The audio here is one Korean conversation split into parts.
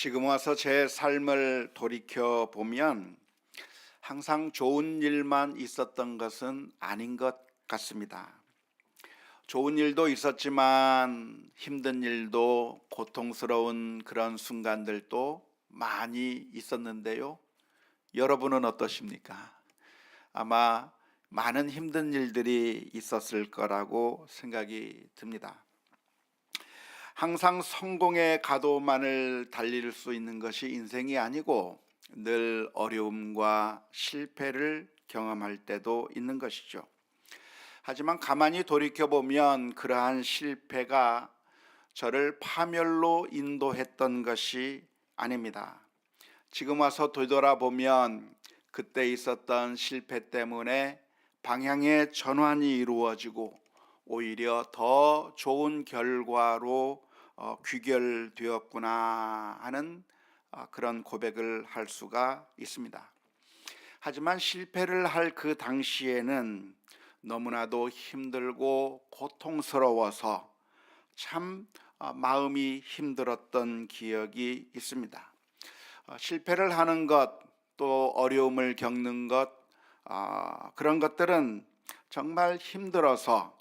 지금 와서 제 삶을 돌이켜 보면 항상 좋은 일만 있었던 것은 아닌 것 같습니다. 좋은 일도 있었지만 힘든 일도, 고통스러운 그런 순간들도 많이 있었는데요. 여러분은 어떠십니까? 아마 많은 힘든 일들이 있었을 거라고 생각이 듭니다. 항상 성공의 가도만을 달릴 수 있는 것이 인생이 아니고 늘 어려움과 실패를 경험할 때도 있는 것이죠. 하지만 가만히 돌이켜보면 그러한 실패가 저를 파멸로 인도했던 것이 아닙니다. 지금 와서 되돌아보면 그때 있었던 실패 때문에 방향의 전환이 이루어지고 오히려 더 좋은 결과로 귀결되었구나 하는 그런 고백을 할 수가 있습니다. 하지만 실패를 할 그 당시에는 너무나도 힘들고 고통스러워서 참 마음이 힘들었던 기억이 있습니다. 실패를 하는 것, 또 어려움을 겪는 것, 그런 것들은 정말 힘들어서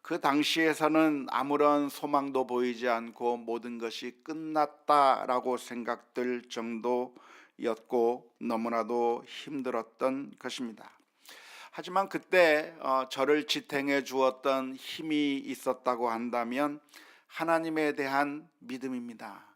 그 당시에서는 아무런 소망도 보이지 않고 모든 것이 끝났다라고 생각될 정도였고 너무나도 힘들었던 것입니다. 하지만 그때 저를 지탱해 주었던 힘이 있었다고 한다면 하나님에 대한 믿음입니다.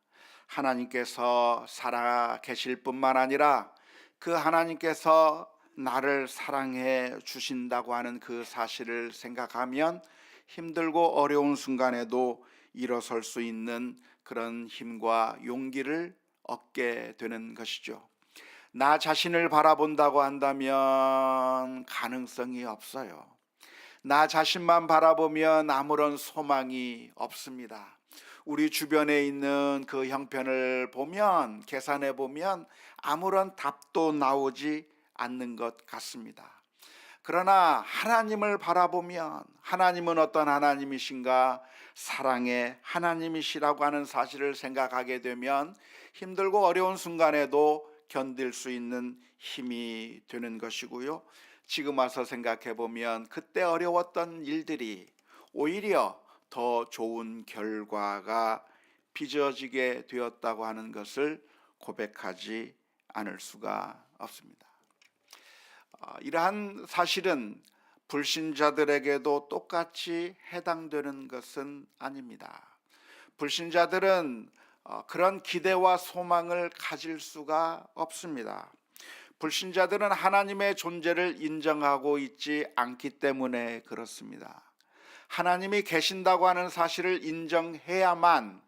하나님께서 살아 계실 뿐만 아니라 그 하나님께서 나를 사랑해 주신다고 하는 그 사실을 생각하면 힘들고 어려운 순간에도 일어설 수 있는 그런 힘과 용기를 얻게 되는 것이죠. 나 자신을 바라본다고 한다면 가능성이 없어요. 나 자신만 바라보면 아무런 소망이 없습니다. 우리 주변에 있는 그 형편을 보면, 계산해 보면 아무런 답도 나오지 않는 것 같습니다. 그러나 하나님을 바라보면 하나님은 어떤 하나님이신가? 사랑의 하나님이시라고 하는 사실을 생각하게 되면 힘들고 어려운 순간에도 견딜 수 있는 힘이 되는 것이고요. 지금 와서 생각해 보면 그때 어려웠던 일들이 오히려 더 좋은 결과가 빚어지게 되었다고 하는 것을 고백하지 않을 수가 없습니다. 이러한 사실은 불신자들에게도 똑같이 해당되는 것은 아닙니다. 불신자들은 그런 기대와 소망을 가질 수가 없습니다. 불신자들은 하나님의 존재를 인정하고 있지 않기 때문에 그렇습니다. 하나님이 계신다고 하는 사실을 인정해야만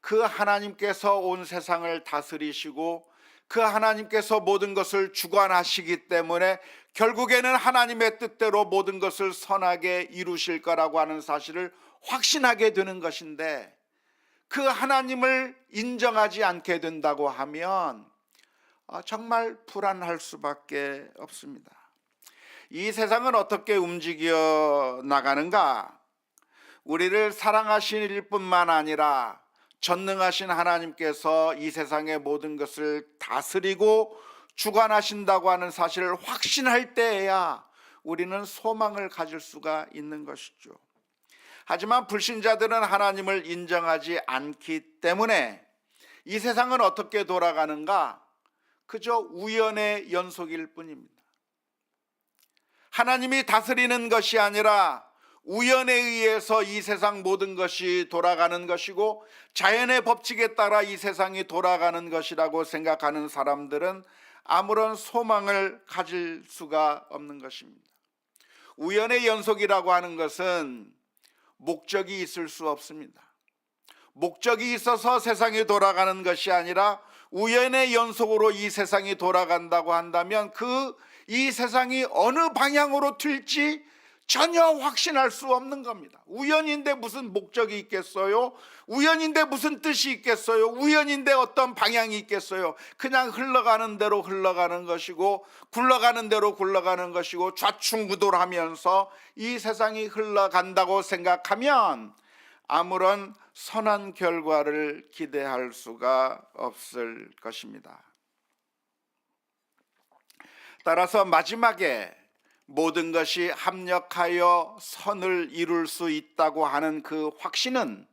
그 하나님께서 온 세상을 다스리시고 그 하나님께서 모든 것을 주관하시기 때문에 결국에는 하나님의 뜻대로 모든 것을 선하게 이루실 거라고 하는 사실을 확신하게 되는 것인데, 그 하나님을 인정하지 않게 된다고 하면 정말 불안할 수밖에 없습니다. 이 세상은 어떻게 움직여 나가는가? 우리를 사랑하실 뿐만 아니라 전능하신 하나님께서 이 세상의 모든 것을 다스리고 주관하신다고 하는 사실을 확신할 때에야 우리는 소망을 가질 수가 있는 것이죠. 하지만 불신자들은 하나님을 인정하지 않기 때문에 이 세상은 어떻게 돌아가는가? 그저 우연의 연속일 뿐입니다. 하나님이 다스리는 것이 아니라 우연에 의해서 이 세상 모든 것이 돌아가는 것이고 자연의 법칙에 따라 이 세상이 돌아가는 것이라고 생각하는 사람들은 아무런 소망을 가질 수가 없는 것입니다. 우연의 연속이라고 하는 것은 목적이 있을 수 없습니다. 목적이 있어서 세상이 돌아가는 것이 아니라 우연의 연속으로 이 세상이 돌아간다고 한다면 이 세상이 어느 방향으로 튈지 전혀 확신할 수 없는 겁니다. 우연인데 무슨 목적이 있겠어요? 우연인데 무슨 뜻이 있겠어요? 우연인데 어떤 방향이 있겠어요? 그냥 흘러가는 대로 흘러가는 것이고 굴러가는 대로 굴러가는 것이고 좌충우돌하면서 이 세상이 흘러간다고 생각하면 아무런 선한 결과를 기대할 수가 없을 것입니다. 따라서 마지막에 모든 것이 합력하여 선을 이룰 수 있다고 하는 그 확신은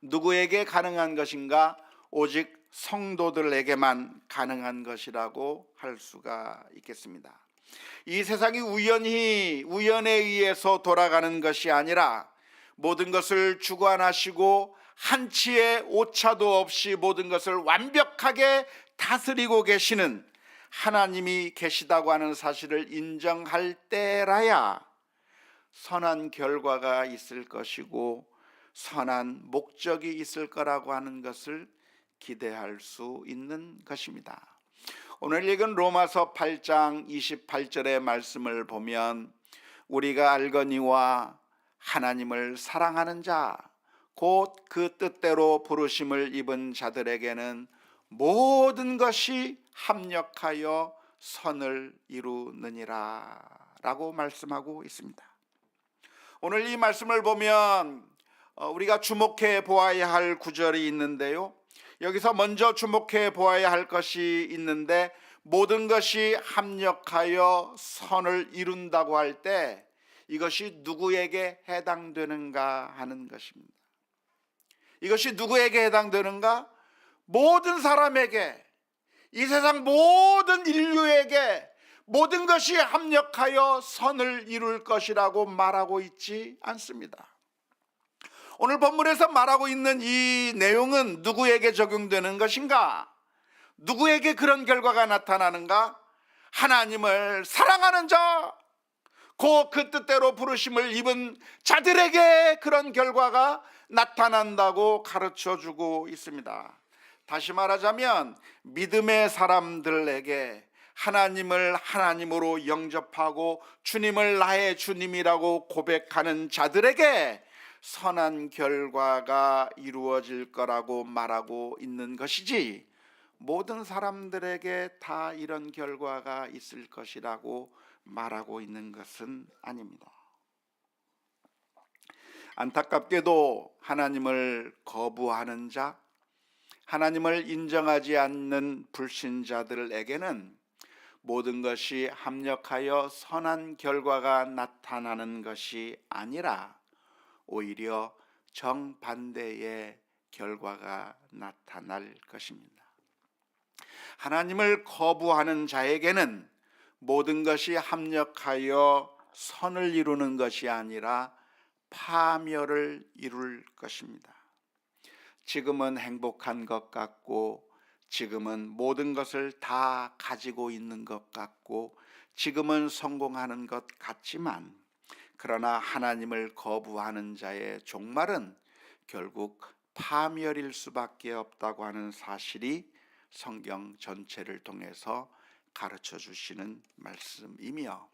누구에게 가능한 것인가? 오직 성도들에게만 가능한 것이라고 할 수가 있겠습니다. 이 세상이 우연에 의해서 돌아가는 것이 아니라 모든 것을 주관하시고 한치의 오차도 없이 모든 것을 완벽하게 다스리고 계시는 하나님이 계시다고 하는 사실을 인정할 때라야 선한 결과가 있을 것이고 선한 목적이 있을 거라고 하는 것을 기대할 수 있는 것입니다. 오늘 읽은 로마서 8장 28절의 말씀을 보면 우리가 알거니와 하나님을 사랑하는 자 곧 그 뜻대로 부르심을 입은 자들에게는 모든 것이 합력하여 선을 이루느니라 라고 말씀하고 있습니다. 오늘 이 말씀을 보면 우리가 주목해 보아야 할 구절이 있는데요, 여기서 먼저 주목해 보아야 할 것이 있는데 모든 것이 합력하여 선을 이룬다고 할 때 이것이 누구에게 해당되는가 하는 것입니다. 이것이 누구에게 해당되는가? 모든 사람에게, 이 세상 모든 인류에게 모든 것이 합력하여 선을 이룰 것이라고 말하고 있지 않습니다. 오늘 본문에서 말하고 있는 이 내용은 누구에게 적용되는 것인가? 누구에게 그런 결과가 나타나는가? 하나님을 사랑하는 자, 곧 그 뜻대로 부르심을 입은 자들에게 그런 결과가 나타난다고 가르쳐주고 있습니다. 다시 말하자면 믿음의 사람들에게, 하나님을 하나님으로 영접하고 주님을 나의 주님이라고 고백하는 자들에게 선한 결과가 이루어질 거라고 말하고 있는 것이지, 모든 사람들에게 다 이런 결과가 있을 것이라고 말하고 있는 것은 아닙니다. 안타깝게도 하나님을 거부하는 자, 하나님을 인정하지 않는 불신자들에게는 모든 것이 합력하여 선한 결과가 나타나는 것이 아니라 오히려 정반대의 결과가 나타날 것입니다. 하나님을 거부하는 자에게는 모든 것이 합력하여 선을 이루는 것이 아니라 파멸을 이룰 것입니다. 지금은 행복한 것 같고, 지금은 모든 것을 다 가지고 있는 것 같고, 지금은 성공하는 것 같지만, 그러나 하나님을 거부하는 자의 종말은 결국 파멸일 수밖에 없다고 하는 사실이 성경 전체를 통해서 가르쳐 주시는 말씀이며,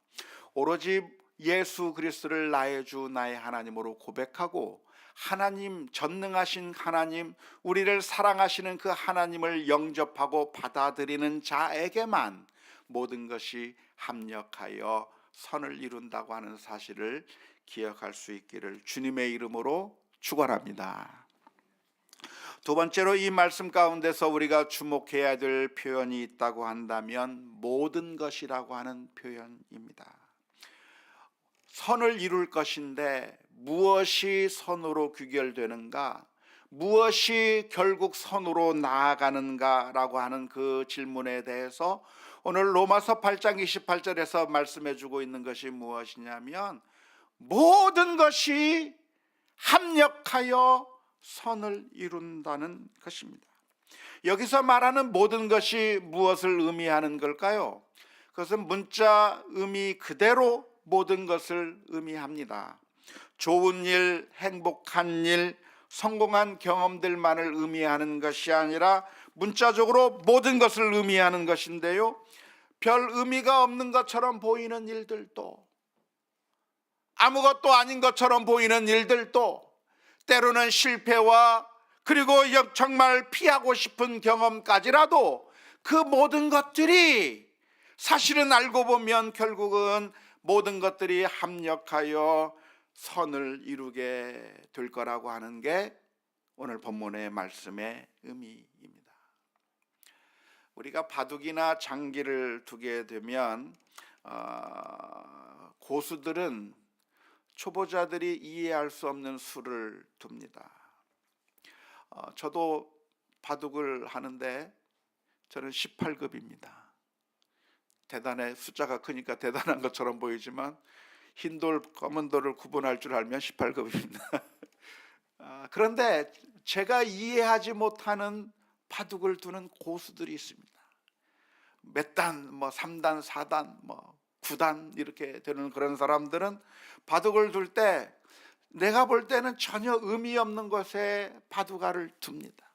오로지 예수 그리스도를 나의 주 나의 하나님으로 고백하고 하나님, 전능하신 하나님, 우리를 사랑하시는 그 하나님을 영접하고 받아들이는 자에게만 모든 것이 합력하여 선을 이룬다고 하는 사실을 기억할 수 있기를 주님의 이름으로 축원합니다. 두 번째로 이 말씀 가운데서 우리가 주목해야 될 표현이 있다고 한다면 모든 것이라고 하는 표현입니다. 선을 이룰 것인데 무엇이 선으로 귀결되는가? 무엇이 결국 선으로 나아가는가라고 하는 그 질문에 대해서 오늘 로마서 8장 28절에서 말씀해 주고 있는 것이 무엇이냐면 모든 것이 합력하여 선을 이룬다는 것입니다. 여기서 말하는 모든 것이 무엇을 의미하는 걸까요? 그것은 문자 의미 그대로 모든 것을 의미합니다. 좋은 일, 행복한 일, 성공한 경험들만을 의미하는 것이 아니라 문자적으로 모든 것을 의미하는 것인데요, 별 의미가 없는 것처럼 보이는 일들도, 아무것도 아닌 것처럼 보이는 일들도, 때로는 실패와 그리고 정말 피하고 싶은 경험까지라도 그 모든 것들이 사실은 알고 보면 결국은 모든 것들이 합력하여 선을 이루게 될 거라고 하는 게 오늘 본문의 말씀의 의미입니다. 우리가 바둑이나 장기를 두게 되면 고수들은 초보자들이 이해할 수 없는 수를 둡니다. 저도 바둑을 하는데 저는 18급입니다. 대단해, 숫자가 크니까 대단한 것처럼 보이지만 흰 돌, 검은 돌을 구분할 줄 알면 18급입니다. 그런데 제가 이해하지 못하는 바둑을 두는 고수들이 있습니다. 몇 단, 3단, 4단, 9단 이렇게 되는 그런 사람들은 바둑을 둘 때 내가 볼 때는 전혀 의미 없는 것에 바둑알을 둡니다.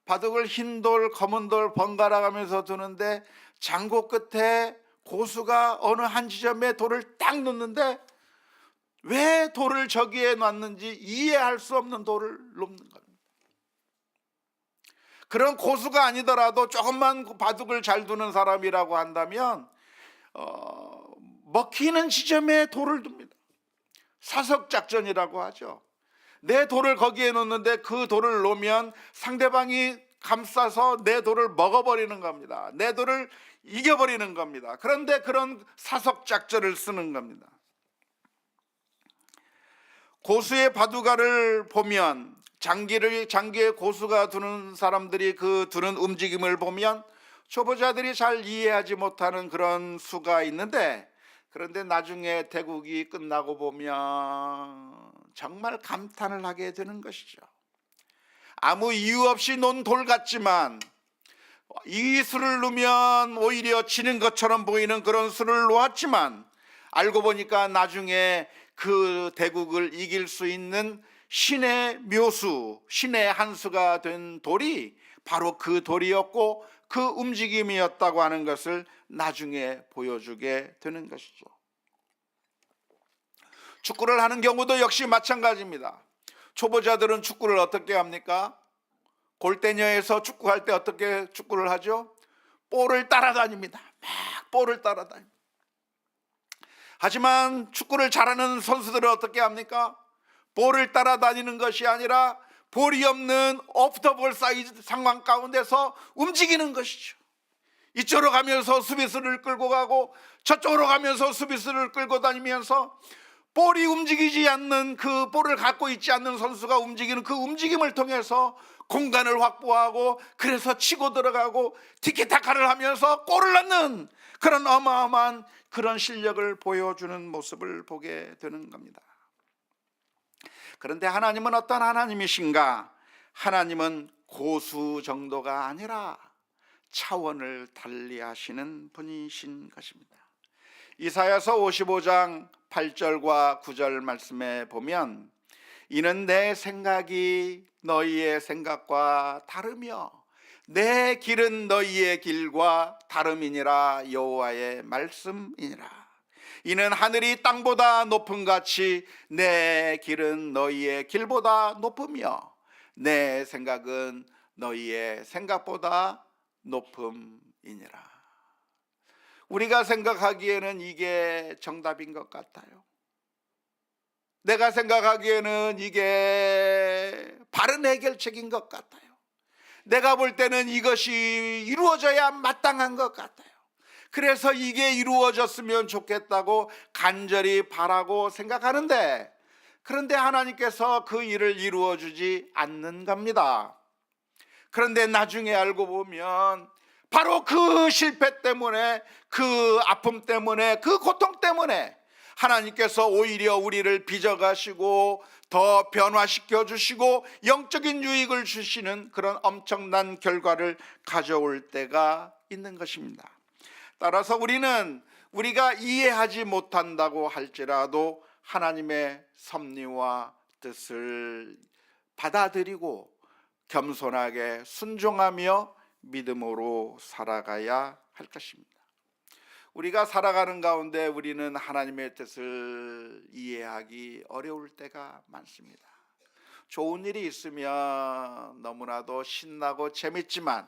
바둑을 흰 돌, 검은 돌 번갈아 가면서 두는데 장고 끝에 고수가 어느 한 지점에 돌을 딱 놓는데 왜 돌을 저기에 놨는지 이해할 수 없는 돌을 놓는 겁니다. 그런 고수가 아니더라도 조금만 바둑을 잘 두는 사람이라고 한다면 먹히는 지점에 돌을 둡니다. 사석작전이라고 하죠. 내 돌을 거기에 놓는데 그 돌을 놓으면 상대방이 감싸서 내 돌을 먹어버리는 겁니다. 내 돌을 이겨버리는 겁니다. 그런데 그런 사석작전을 쓰는 겁니다. 고수의 바둑알을 보면 장기에 고수가 두는 사람들이 그 두는 움직임을 보면 초보자들이 잘 이해하지 못하는 그런 수가 있는데, 그런데 나중에 대국이 끝나고 보면 정말 감탄을 하게 되는 것이죠. 아무 이유 없이 논 돌 같지만 이 수를 놓으면 오히려 지는 것처럼 보이는 그런 수를 놓았지만 알고 보니까 나중에 그 대국을 이길 수 있는 신의 묘수, 신의 한 수가 된 돌이 바로 그 돌이었고 그 움직임이었다고 하는 것을 나중에 보여주게 되는 것이죠. 축구를 하는 경우도 역시 마찬가지입니다. 초보자들은 축구를 어떻게 합니까? 골대녀에서 축구할 때 어떻게 축구를 하죠? 볼을 따라다닙니다. 막 볼을 따라다닙니다. 하지만 축구를 잘하는 선수들은 어떻게 합니까? 볼을 따라다니는 것이 아니라 볼이 없는 오프더볼 사이즈 상황 가운데서 움직이는 것이죠. 이쪽으로 가면서 수비수를 끌고 가고 저쪽으로 가면서 수비수를 끌고 다니면서 볼이 움직이지 않는, 그 볼을 갖고 있지 않는 선수가 움직이는 그 움직임을 통해서 공간을 확보하고 그래서 치고 들어가고 티키타카를 하면서 골을 넣는 그런 어마어마한 그런 실력을 보여주는 모습을 보게 되는 겁니다. 그런데 하나님은 어떤 하나님이신가? 하나님은 고수 정도가 아니라 차원을 달리하시는 분이신 것입니다. 이사야서 55장 8절과 9절 말씀에 보면 이는 내 생각이 너희의 생각과 다르며 내 길은 너희의 길과 다름이니라 여호와의 말씀이니라. 이는 하늘이 땅보다 높음 같이 내 길은 너희의 길보다 높으며 내 생각은 너희의 생각보다 높음이니라. 우리가 생각하기에는 이게 정답인 것 같아요. 내가 생각하기에는 이게 바른 해결책인 것 같아요. 내가 볼 때는 이것이 이루어져야 마땅한 것 같아요. 그래서 이게 이루어졌으면 좋겠다고 간절히 바라고 생각하는데, 그런데 하나님께서 그 일을 이루어 주지 않는 겁니다. 그런데 나중에 알고 보면 바로 그 실패 때문에, 그 아픔 때문에, 그 고통 때문에 하나님께서 오히려 우리를 빚어가시고 더 변화시켜 주시고 영적인 유익을 주시는 그런 엄청난 결과를 가져올 때가 있는 것입니다. 따라서 우리가 이해하지 못한다고 할지라도 하나님의 섭리와 뜻을 받아들이고 겸손하게 순종하며 믿음으로 살아가야 할 것입니다. 우리가 살아가는 가운데 우리는 하나님의 뜻을 이해하기 어려울 때가 많습니다. 좋은 일이 있으면 너무나도 신나고 재밌지만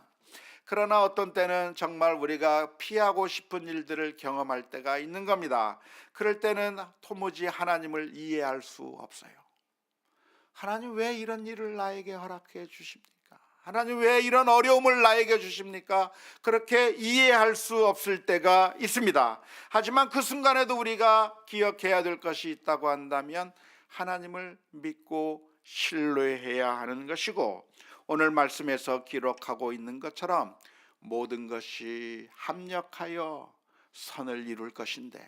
그러나 어떤 때는 정말 우리가 피하고 싶은 일들을 경험할 때가 있는 겁니다. 그럴 때는 도무지 하나님을 이해할 수 없어요. 하나님 왜 이런 일을 나에게 허락해 주십니까? 하나님 왜 이런 어려움을 나에게 주십니까? 그렇게 이해할 수 없을 때가 있습니다. 하지만 그 순간에도 우리가 기억해야 될 것이 있다고 한다면 하나님을 믿고 신뢰해야 하는 것이고, 오늘 말씀에서 기록하고 있는 것처럼 모든 것이 합력하여 선을 이룰 것인데,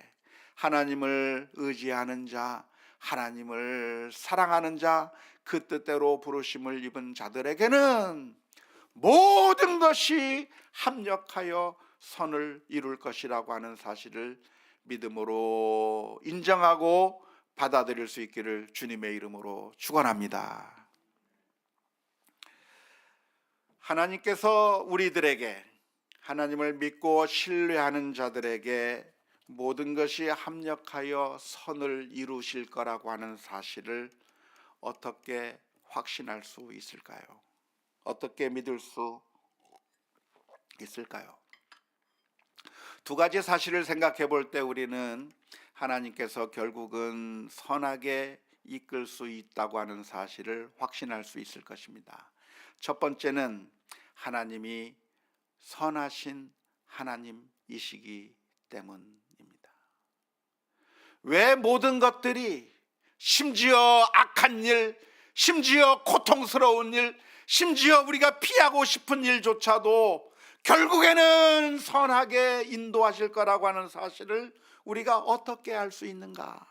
하나님을 의지하는 자, 하나님을 사랑하는 자, 그 뜻대로 부르심을 입은 자들에게는 모든 것이 합력하여 선을 이룰 것이라고 하는 사실을 믿음으로 인정하고 받아들일 수 있기를 주님의 이름으로 축원합니다. 하나님께서 우리들에게, 하나님을 믿고 신뢰하는 자들에게 모든 것이 합력하여 선을 이루실 거라고 하는 사실을 어떻게 확신할 수 있을까요? 어떻게 믿을 수 있을까요? 두 가지 사실을 생각해 볼 때 우리는 하나님께서 결국은 선하게 이끌 수 있다고 하는 사실을 확신할 수 있을 것입니다. 첫 번째는 하나님이 선하신 하나님이시기 때문입니다. 왜 모든 것들이, 심지어 악한 일, 심지어 고통스러운 일, 심지어 우리가 피하고 싶은 일조차도 결국에는 선하게 인도하실 거라고 하는 사실을 우리가 어떻게 알 수 있는가?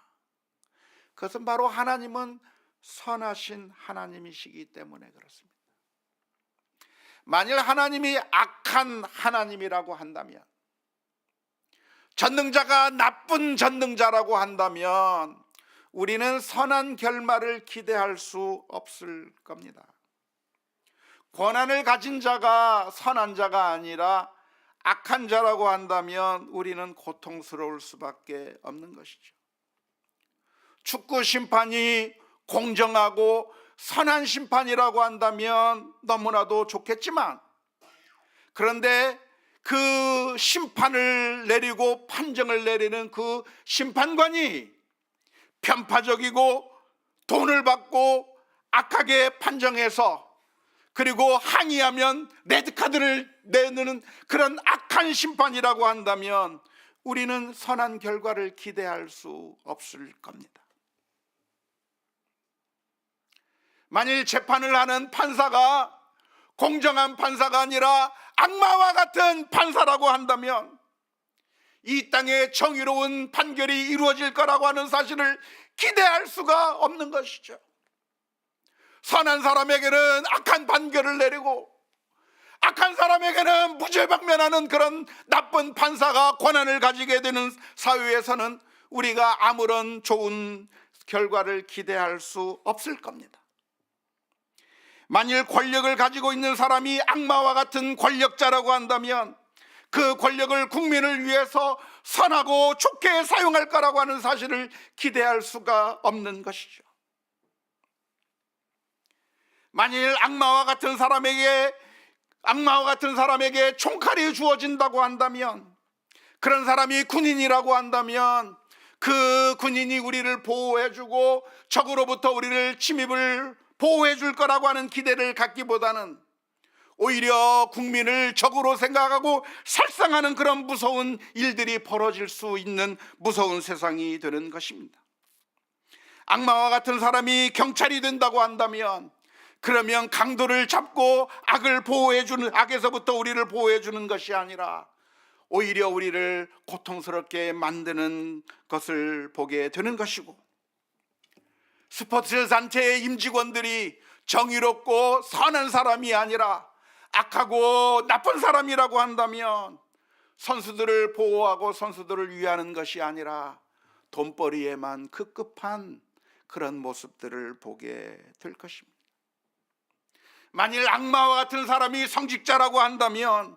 그것은 바로 하나님은 선하신 하나님이시기 때문에 그렇습니다. 만일 하나님이 악한 하나님이라고 한다면, 전능자가 나쁜 전능자라고 한다면 우리는 선한 결말을 기대할 수 없을 겁니다. 권한을 가진 자가 선한 자가 아니라 악한 자라고 한다면 우리는 고통스러울 수밖에 없는 것이죠. 축구 심판이 공정하고 선한 심판이라고 한다면 너무나도 좋겠지만, 그런데 그 심판을 내리고 판정을 내리는 그 심판관이 편파적이고 돈을 받고 악하게 판정해서, 그리고 항의하면 레드카드를 내는 그런 악한 심판이라고 한다면 우리는 선한 결과를 기대할 수 없을 겁니다. 만일 재판을 하는 판사가 공정한 판사가 아니라 악마와 같은 판사라고 한다면 이 땅에 정의로운 판결이 이루어질 거라고 하는 사실을 기대할 수가 없는 것이죠. 선한 사람에게는 악한 판결을 내리고 악한 사람에게는 무죄방면하는 그런 나쁜 판사가 권한을 가지게 되는 사회에서는 우리가 아무런 좋은 결과를 기대할 수 없을 겁니다. 만일 권력을 가지고 있는 사람이 악마와 같은 권력자라고 한다면 그 권력을 국민을 위해서 선하고 좋게 사용할 거라고 하는 사실을 기대할 수가 없는 것이죠. 만일 악마와 같은 사람에게 총칼이 주어진다고 한다면, 그런 사람이 군인이라고 한다면 그 군인이 우리를 보호해주고 적으로부터 우리를 침입을 보호해 줄 거라고 하는 기대를 갖기보다는 오히려 국민을 적으로 생각하고 살상하는 그런 무서운 일들이 벌어질 수 있는 무서운 세상이 되는 것입니다. 악마와 같은 사람이 경찰이 된다고 한다면, 그러면 강도를 잡고 악에서부터 우리를 보호해 주는 것이 아니라 오히려 우리를 고통스럽게 만드는 것을 보게 되는 것이고, 스포츠 단체의 임직원들이 정의롭고 선한 사람이 아니라 악하고 나쁜 사람이라고 한다면 선수들을 보호하고 선수들을 위하는 것이 아니라 돈벌이에만 급급한 그런 모습들을 보게 될 것입니다. 만일 악마와 같은 사람이 성직자라고 한다면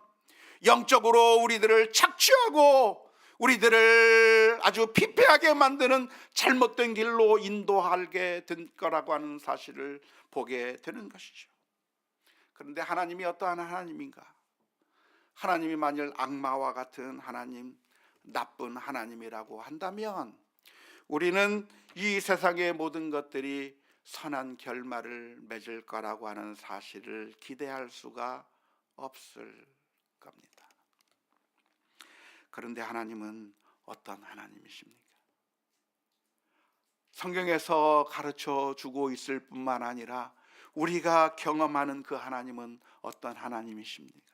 영적으로 우리들을 착취하고 우리들을 아주 피폐하게 만드는 잘못된 길로 인도하게 된 거라고 하는 사실을 보게 되는 것이죠. 그런데 하나님이 어떠한 하나님인가? 하나님이 만일 악마와 같은 하나님, 나쁜 하나님이라고 한다면 우리는 이 세상의 모든 것들이 선한 결말을 맺을 거라고 하는 사실을 기대할 수가 없을 겁니다. 그런데 하나님은 어떤 하나님이십니까? 성경에서 가르쳐 주고 있을 뿐만 아니라 우리가 경험하는 그 하나님은 어떤 하나님이십니까?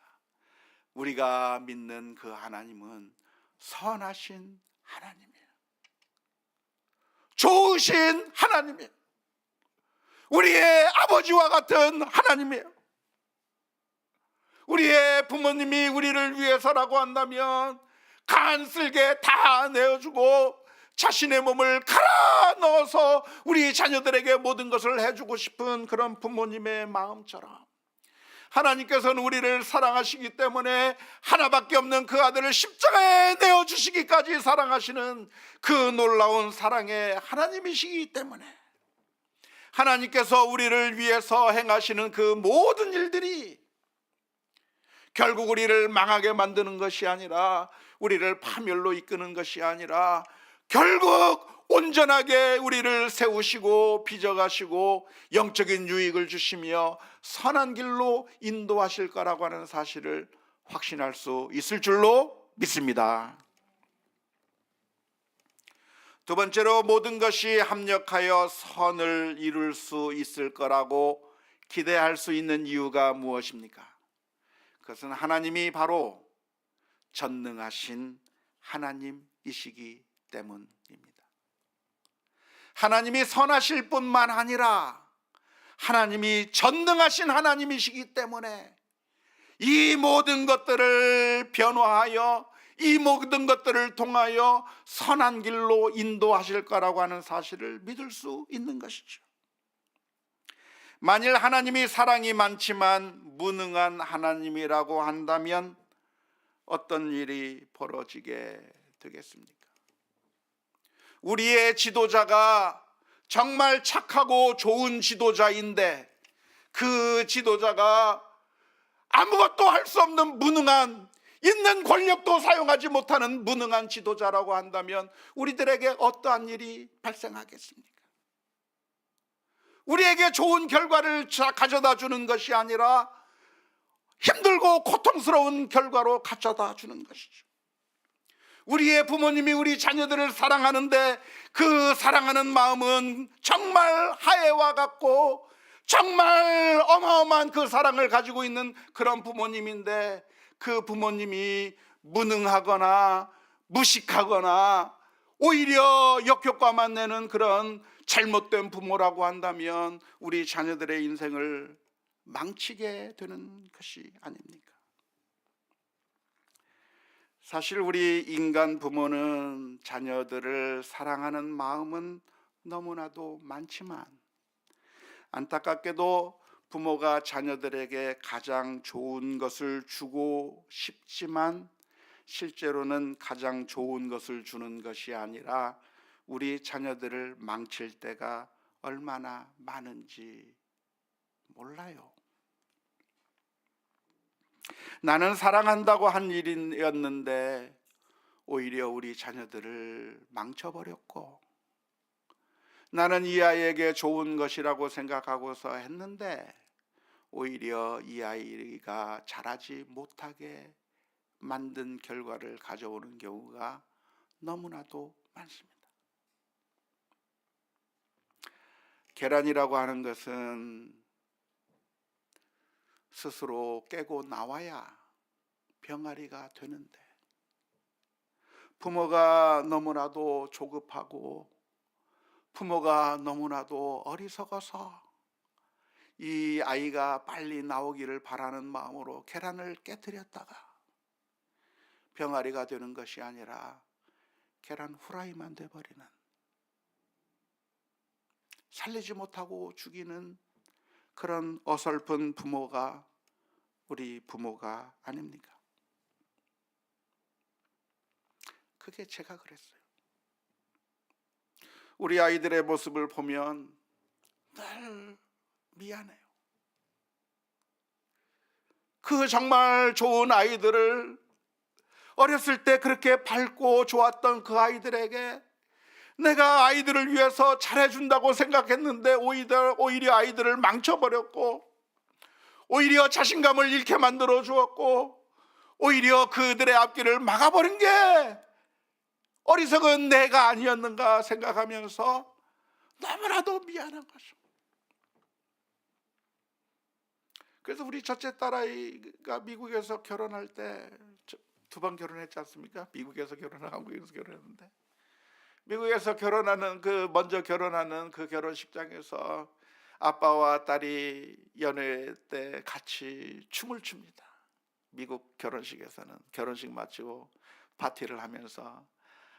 우리가 믿는 그 하나님은 선하신 하나님이에요. 좋으신 하나님이에요. 우리의 아버지와 같은 하나님이에요. 우리의 부모님이 우리를 위해서라고 한다면 간쓸게 다 내어주고 자신의 몸을 갈아 넣어서 우리 자녀들에게 모든 것을 해주고 싶은 그런 부모님의 마음처럼 하나님께서는 우리를 사랑하시기 때문에 하나밖에 없는 그 아들을 십자가에 내어주시기까지 사랑하시는 그 놀라운 사랑의 하나님이시기 때문에 하나님께서 우리를 위해서 행하시는 그 모든 일들이 결국 우리를 망하게 만드는 것이 아니라 우리를 파멸로 이끄는 것이 아니라 결국 온전하게 우리를 세우시고 빚어가시고 영적인 유익을 주시며 선한 길로 인도하실 거라고 하는 사실을 확신할 수 있을 줄로 믿습니다. 두 번째로 모든 것이 합력하여 선을 이룰 수 있을 거라고 기대할 수 있는 이유가 무엇입니까? 그것은 하나님이 바로 전능하신 하나님이시기 때문입니다. 하나님이 선하실 뿐만 아니라 하나님이 전능하신 하나님이시기 때문에 이 모든 것들을 변화하여 이 모든 것들을 통하여 선한 길로 인도하실 거라고 하는 사실을 믿을 수 있는 것이죠. 만일 하나님이 사랑이 많지만 무능한 하나님이라고 한다면 어떤 일이 벌어지게 되겠습니까? 우리의 지도자가 정말 착하고 좋은 지도자인데 그 지도자가 아무것도 할 수 없는 무능한, 있는 권력도 사용하지 못하는 무능한 지도자라고 한다면 우리들에게 어떠한 일이 발생하겠습니까? 우리에게 좋은 결과를 가져다 주는 것이 아니라 힘들고 고통스러운 결과로 가져다 주는 것이죠. 우리의 부모님이 우리 자녀들을 사랑하는데 그 사랑하는 마음은 정말 하해와 같고 정말 어마어마한 그 사랑을 가지고 있는 그런 부모님인데 그 부모님이 무능하거나 무식하거나 오히려 역효과만 내는 그런 잘못된 부모라고 한다면 우리 자녀들의 인생을 망치게 되는 것이 아닙니까? 사실 우리 인간 부모는 자녀들을 사랑하는 마음은 너무나도 많지만 안타깝게도 부모가 자녀들에게 가장 좋은 것을 주고 싶지만 실제로는 가장 좋은 것을 주는 것이 아니라 우리 자녀들을 망칠 때가 얼마나 많은지 몰라요. 나는 사랑한다고 한 일이었는데 오히려 우리 자녀들을 망쳐버렸고, 나는 이 아이에게 좋은 것이라고 생각하고서 했는데 오히려 이 아이가 자라지 못하게 만든 결과를 가져오는 경우가 너무나도 많습니다. 계란이라고 하는 것은 스스로 깨고 나와야 병아리가 되는데 부모가 너무나도 조급하고 부모가 너무나도 어리석어서 이 아이가 빨리 나오기를 바라는 마음으로 계란을 깨뜨렸다가 병아리가 되는 것이 아니라 계란 후라이만 돼버리는, 살리지 못하고 죽이는 그런 어설픈 부모가 우리 부모가 아닙니까? 그게 제가 그랬어요. 우리 아이들의 모습을 보면 늘 미안해요. 그 정말 좋은 아이들을, 어렸을 때 그렇게 밝고 좋았던 그 아이들에게 내가 아이들을 위해서 잘해준다고 생각했는데 오히려 아이들을 망쳐버렸고, 오히려 자신감을 잃게 만들어 주었고, 오히려 그들의 앞길을 막아버린 게 어리석은 내가 아니었는가 생각하면서 너무나도 미안한 거죠. 그래서 우리 첫째 딸아이가 미국에서 결혼할 때, 2번 결혼했지 않습니까? 미국에서 결혼하고 한국에서 결혼했는데, 미국에서 먼저 결혼하는 그 결혼식장에서 아빠와 딸이 연애 때 같이 춤을 춥니다. 미국 결혼식에서는 결혼식 마치고 파티를 하면서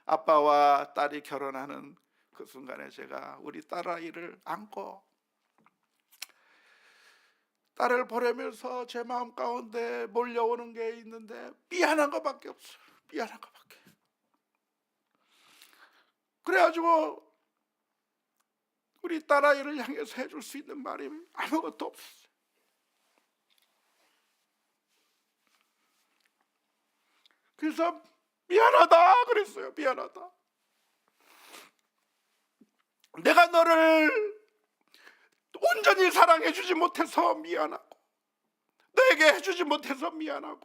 아빠와 딸이 결혼하는 그 순간에 제가 우리 딸아이를 안고 딸을 보내면서 제 마음 가운데 몰려오는 게 있는데 미안한 것밖에 없어요. 미안한 것밖에. 그래가지고 우리 딸아이를 향해서 해줄 수 있는 말이 아무것도 없었어요. 그래서 미안하다 그랬어요. 미안하다. 내가 너를 온전히 사랑해 주지 못해서 미안하고, 너에게 해주지 못해서 미안하고,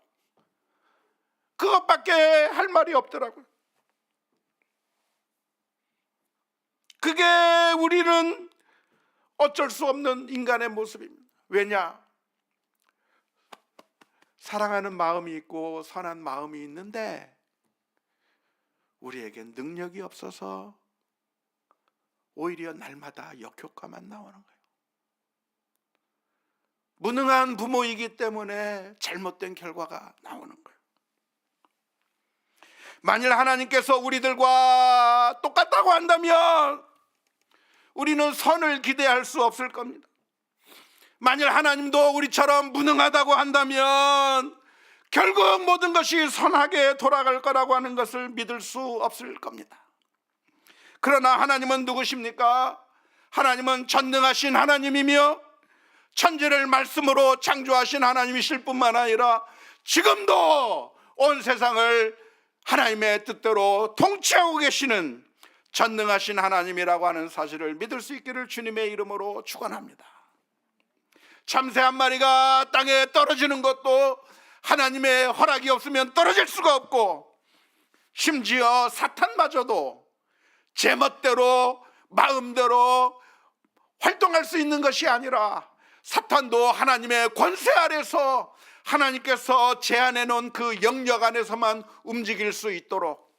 그것밖에 할 말이 없더라고요. 그게 우리는 어쩔 수 없는 인간의 모습입니다. 왜냐? 사랑하는 마음이 있고 선한 마음이 있는데 우리에겐 능력이 없어서 오히려 날마다 역효과만 나오는 거예요. 무능한 부모이기 때문에 잘못된 결과가 나오는 거예요. 만일 하나님께서 우리들과 똑같다고 한다면 우리는 선을 기대할 수 없을 겁니다. 만일 하나님도 우리처럼 무능하다고 한다면 결국 모든 것이 선하게 돌아갈 거라고 하는 것을 믿을 수 없을 겁니다. 그러나 하나님은 누구십니까? 하나님은 전능하신 하나님이며 천지를 말씀으로 창조하신 하나님이실 뿐만 아니라 지금도 온 세상을 하나님의 뜻대로 통치하고 계시는 전능하신 하나님이라고 하는 사실을 믿을 수 있기를 주님의 이름으로 축원합니다. 참새 한 마리가 땅에 떨어지는 것도 하나님의 허락이 없으면 떨어질 수가 없고, 심지어 사탄마저도 제멋대로 마음대로 활동할 수 있는 것이 아니라 사탄도 하나님의 권세 아래서 하나님께서 제안해 놓은 그 영역 안에서만 움직일 수 있도록,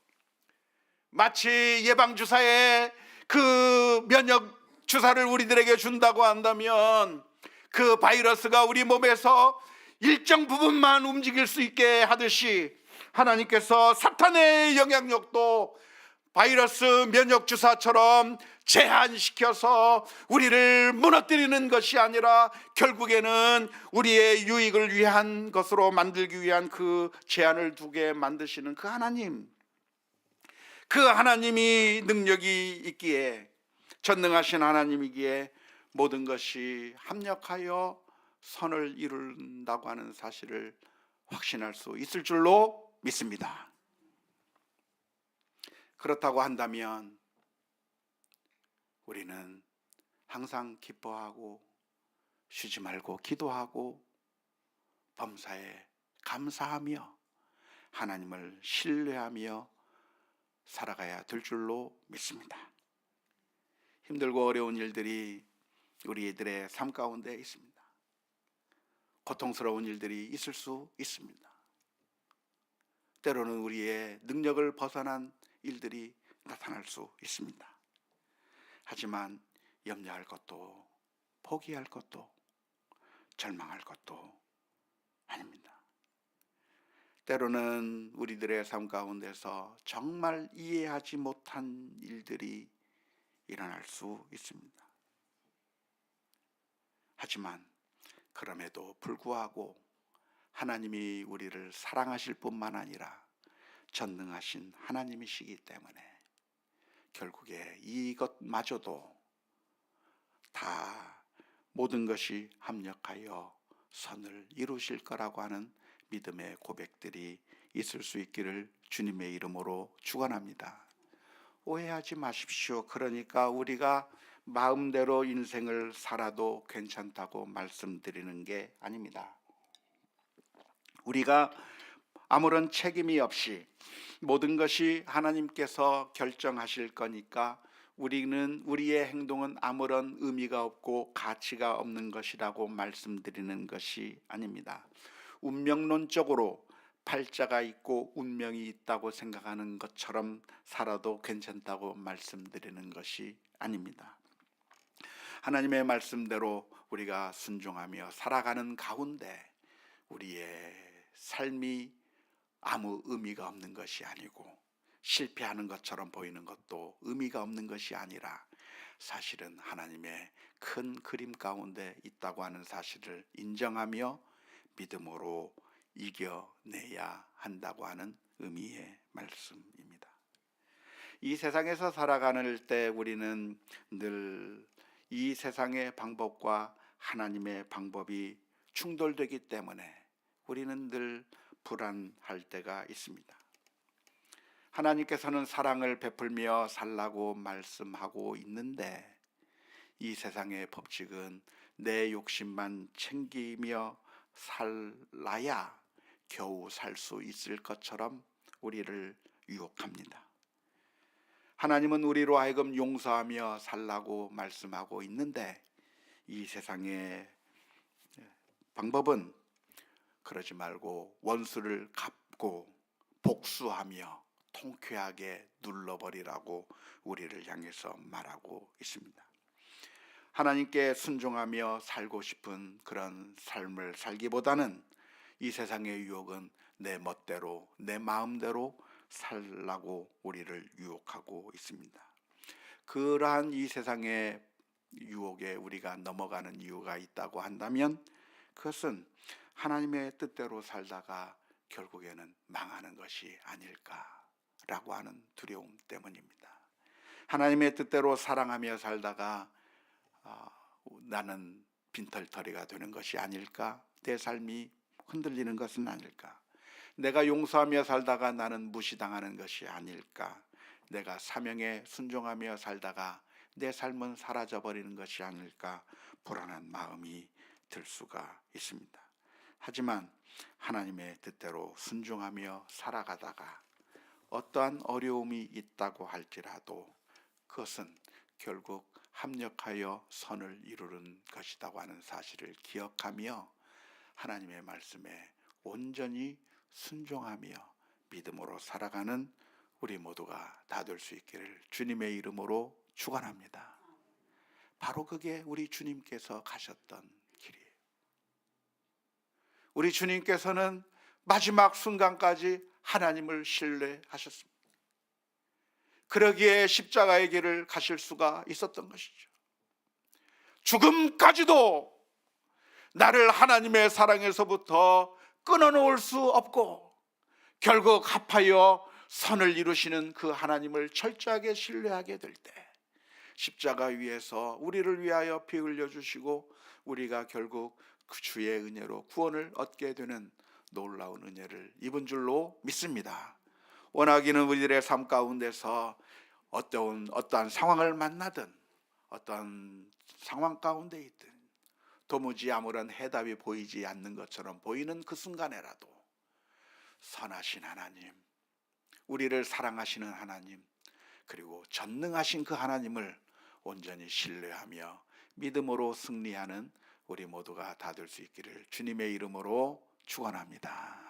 마치 예방주사에 그 면역주사를 우리들에게 준다고 한다면 그 바이러스가 우리 몸에서 일정 부분만 움직일 수 있게 하듯이 하나님께서 사탄의 영향력도 바이러스 면역주사처럼 제한시켜서 우리를 무너뜨리는 것이 아니라 결국에는 우리의 유익을 위한 것으로 만들기 위한 그 제한을 두게 만드시는 그 하나님, 그 하나님이 능력이 있기에, 전능하신 하나님이기에 모든 것이 합력하여 선을 이룬다고 하는 사실을 확신할 수 있을 줄로 믿습니다. 그렇다고 한다면 우리는 항상 기뻐하고 쉬지 말고 기도하고 범사에 감사하며 하나님을 신뢰하며 살아가야 될 줄로 믿습니다. 힘들고 어려운 일들이 우리들의 삶 가운데 있습니다. 고통스러운 일들이 있을 수 있습니다. 때로는 우리의 능력을 벗어난 일들이 나타날 수 있습니다. 하지만 염려할 것도 포기할 것도 절망할 것도 아닙니다. 때로는 우리들의 삶 가운데서 정말 이해하지 못한 일들이 일어날 수 있습니다. 하지만 그럼에도 불구하고 하나님이 우리를 사랑하실 뿐만 아니라 전능하신 하나님이시기 때문에 결국에 이것마저도 다 모든 것이 합력하여 선을 이루실 거라고 하는 믿음의 고백들이 있을 수 있기를 주님의 이름으로 축원합니다. 오해하지 마십시오. 그러니까 우리가 마음대로 인생을 살아도 괜찮다고 말씀드리는 게 아닙니다. 우리가 아무런 책임이 없이 모든 것이 하나님께서 결정하실 거니까 우리의 행동은 아무런 의미가 없고 가치가 없는 것이라고 말씀드리는 것이 아닙니다. 운명론적으로 팔자가 있고 운명이 있다고 생각하는 것처럼 살아도 괜찮다고 말씀드리는 것이 아닙니다. 하나님의 말씀대로 우리가 순종하며 살아가는 가운데 우리의 삶이 아무 의미가 없는 것이 아니고 실패하는 것처럼 보이는 것도 의미가 없는 것이 아니라 사실은 하나님의 큰 그림 가운데 있다고 하는 사실을 인정하며 믿음으로 이겨내야 한다고 하는 의미의 말씀입니다. 이 세상에서 살아가는 때 우리는 늘 이 세상의 방법과 하나님의 방법이 충돌되기 때문에 우리는 늘 불안할 때가 있습니다. 하나님께서는 사랑을 베풀며 살라고 말씀하고 있는데 이 세상의 법칙은 내 욕심만 챙기며 살라야 겨우 살 수 있을 것처럼 우리를 유혹합니다. 하나님은 우리로 하여금 용서하며 살라고 말씀하고 있는데 이 세상의 방법은 그러지 말고 원수를 갚고 복수하며 통쾌하게 눌러버리라고 우리를 향해서 말하고 있습니다. 하나님께 순종하며 살고 싶은 그런 삶을 살기보다는 이 세상의 유혹은 내 멋대로 내 마음대로 살라고 우리를 유혹하고 있습니다. 그러한 이 세상의 유혹에 우리가 넘어가는 이유가 있다고 한다면 그것은 하나님의 뜻대로 살다가 결국에는 망하는 것이 아닐까라고 하는 두려움 때문입니다. 하나님의 뜻대로 사랑하며 살다가 나는 빈털터리가 되는 것이 아닐까? 내 삶이 흔들리는 것은 아닐까? 내가 용서하며 살다가 나는 무시당하는 것이 아닐까? 내가 사명에 순종하며 살다가 내 삶은 사라져버리는 것이 아닐까? 불안한 마음이 들 수가 있습니다. 하지만 하나님의 뜻대로 순종하며 살아가다가 어떠한 어려움이 있다고 할지라도 그것은 결국 합력하여 선을 이루는 것이라고 하는 사실을 기억하며 하나님의 말씀에 온전히 순종하며 믿음으로 살아가는 우리 모두가 다 될 수 있기를 주님의 이름으로 축원합니다. 바로 그게 우리 주님께서 가셨던 길이에요. 우리 주님께서는 마지막 순간까지 하나님을 신뢰하셨습니다. 그러기에 십자가의 길을 가실 수가 있었던 것이죠. 죽음까지도 나를 하나님의 사랑에서부터 끊어놓을 수 없고 결국 합하여 선을 이루시는 그 하나님을 철저하게 신뢰하게 될 때 십자가 위에서 우리를 위하여 피 흘려주시고 우리가 결국 그 주의 은혜로 구원을 얻게 되는 놀라운 은혜를 입은 줄로 믿습니다. 원하기는 우리들의 삶 가운데서 어떠한 상황을 만나든 어떤 상황 가운데 있든 도무지 아무런 해답이 보이지 않는 것처럼 보이는 그 순간에라도 선하신 하나님, 우리를 사랑하시는 하나님, 그리고 전능하신 그 하나님을 온전히 신뢰하며 믿음으로 승리하는 우리 모두가 다 될 수 있기를 주님의 이름으로 축원합니다.